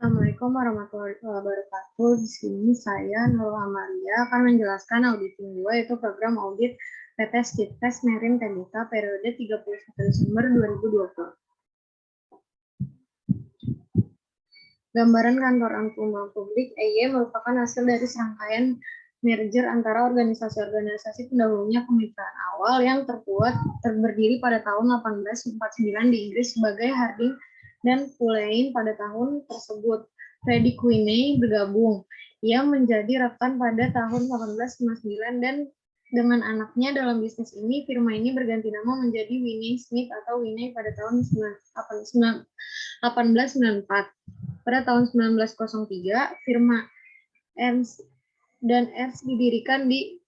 Assalamualaikum warahmatullahi wabarakatuh. Di sini saya Nurul Amalia akan menjelaskan auditing 2, yaitu program audit PT Stiftest Marine Tbk periode 31 Desember 2020. Gambaran Kantor Akuntan Publik EY merupakan hasil dari serangkaian merger antara organisasi-organisasi pendahulunya kemitraan awal yang terdiri pada tahun 1849 di Inggris sebagai Harding dan Pulein pada tahun tersebut. Freddie Quinney bergabung. Ia menjadi rekan pada tahun 1859 dan dengan anaknya dalam bisnis ini, firma ini berganti nama menjadi Winney Smith atau Winney pada tahun 1894. Pada tahun 1903, firma Ernst dan Ernst didirikan di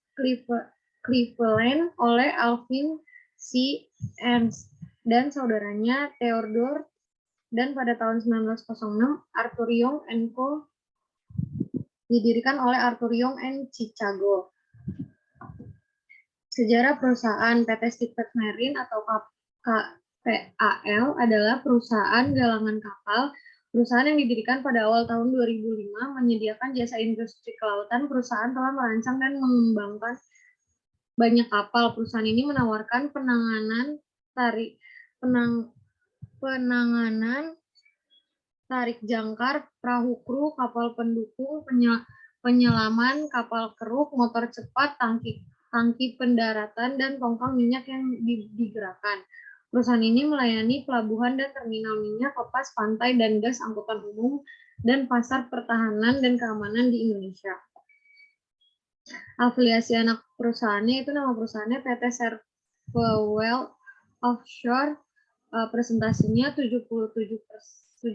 Cleveland oleh Alvin C. Ernst dan saudaranya Theodore, dan pada tahun 1906 Arthur Young & Co. didirikan oleh Arthur Young & Chicago. Sejarah perusahaan PT Stiftest Marine atau KPAL adalah perusahaan galangan kapal. Perusahaan yang didirikan pada awal tahun 2005 menyediakan jasa industri kelautan. Perusahaan telah merancang dan mengembangkan banyak kapal. Perusahaan ini menawarkan penanganan tarik jangkar, perahu kru, kapal pendukung, penyelaman, kapal keruk, motor cepat, tangki pendaratan, dan tongkang minyak yang digerakkan. Perusahaan ini melayani pelabuhan dan terminal minyak, lepas pantai dan gas, angkutan umum, dan pasar pertahanan dan keamanan di Indonesia. Afiliasi anak perusahaannya itu nama perusahaannya PT Servewell Offshore. Presentasinya 67,68%.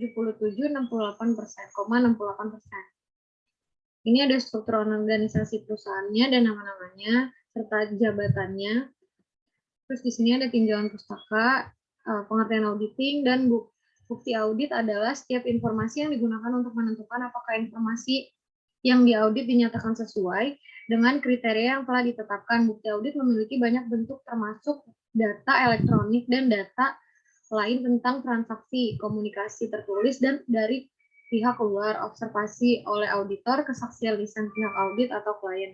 Ini ada struktur organisasi perusahaannya dan nama-namanya serta jabatannya. Terus di sini ada tinjauan pustaka, pengertian auditing, dan bukti audit adalah setiap informasi yang digunakan untuk menentukan apakah informasi yang diaudit dinyatakan sesuai dengan kriteria yang telah ditetapkan. Bukti audit memiliki banyak bentuk termasuk data elektronik dan data lain tentang transaksi, komunikasi tertulis dan dari pihak luar, observasi oleh auditor, kesaksian lisan pihak audit atau klien.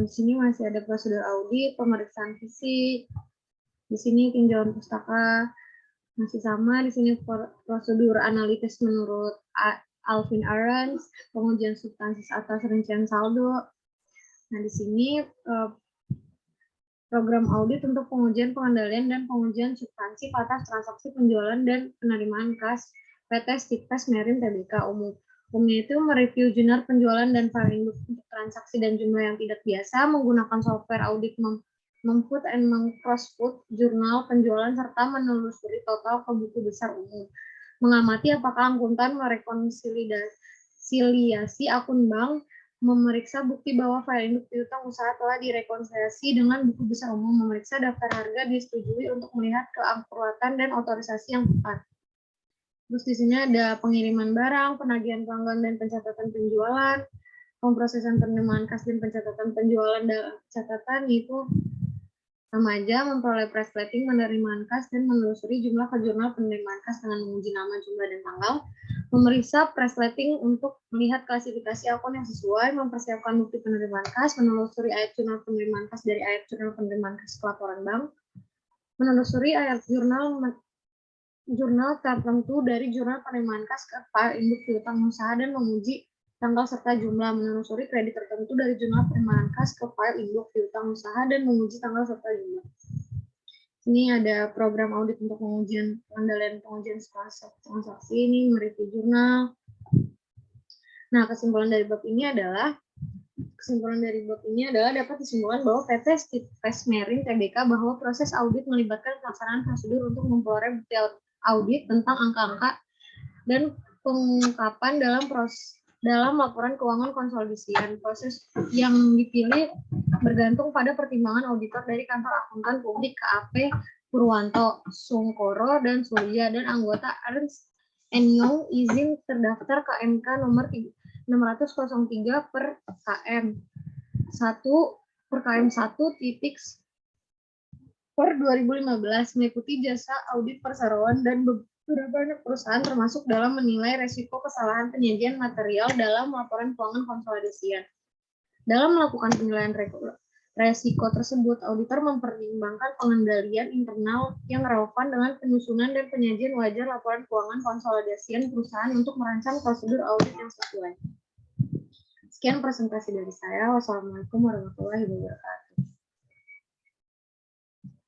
Di sini masih ada prosedur audit, pemeriksaan fisik. Di sini tinjauan pustaka masih sama. Di sini prosedur analitis menurut Alvin Ahrens, pengujian substansi atas rincian saldo. Nah, di sini program audit untuk pengujian pengendalian dan pengujian substansi atas transaksi penjualan dan penerimaan kas PT Stiftest Marine Tbk. Umumnya itu mereview jurnal penjualan dan file induk untuk transaksi dan jumlah yang tidak biasa, menggunakan software audit memput and meng-cross-put jurnal penjualan serta menelusuri total ke buku besar umum. Mengamati apakah akuntan merekonsiliasi akun bank, memeriksa bukti bahwa file induk piutang usaha telah direkonsiliasi dengan buku besar umum, memeriksa daftar harga disetujui untuk melihat keakuratan dan otorisasi yang tepat. Terus di sini ada pengiriman barang, penagihan pelanggan dan pencatatan penjualan, pemrosesan penerimaan kas dan pencatatan penjualan dalam catatan, itu sama aja, memperoleh presleting penerimaan kas dan menelusuri jumlah ke jurnal penerimaan kas dengan menguji nama, jumlah, dan tanggal, memeriksa presleting untuk melihat klasifikasi akun yang sesuai, mempersiapkan bukti penerimaan kas, menelusuri ayat jurnal penerimaan kas dari ayat jurnal penerimaan kas ke laporan bank, menelusuri ayat jurnal tertentu dari jurnal penerimaan kas ke file induk piutang usaha dan menguji tanggal serta jumlah, menelusuri kredit tertentu dari jurnal penerimaan kas ke file induk piutang usaha dan menguji tanggal serta jumlah. Ini ada program audit untuk pengujian pengendalian pengujian transaksi, ini mereview jurnal. Nah, kesimpulan dari bab ini adalah dapat disimpulkan bahwa PT Stiftest Marine Tbk bahwa proses audit melibatkan pelaksanaan prosedur untuk memperoleh bukti audit tentang angka-angka dan pengungkapan dalam laporan keuangan konsolidasian. Proses yang dipilih bergantung pada pertimbangan auditor dari Kantor Akuntan Publik KAP Purwanto, Sungkoro, dan Surya, dan anggota Ernst & Young izin terdaftar KMK nomor 603 per KM 1 per KM 1 titik per 2015 meliputi jasa audit perseroan dan Sudah banyak perusahaan termasuk dalam menilai resiko kesalahan penyajian material dalam laporan keuangan konsolidasian. Dalam melakukan penilaian resiko tersebut, auditor mempertimbangkan pengendalian internal yang relevan dengan penyusunan dan penyajian wajar laporan keuangan konsolidasian perusahaan untuk merancang prosedur audit yang sesuai. Sekian presentasi dari saya. Wassalamualaikum warahmatullahi wabarakatuh.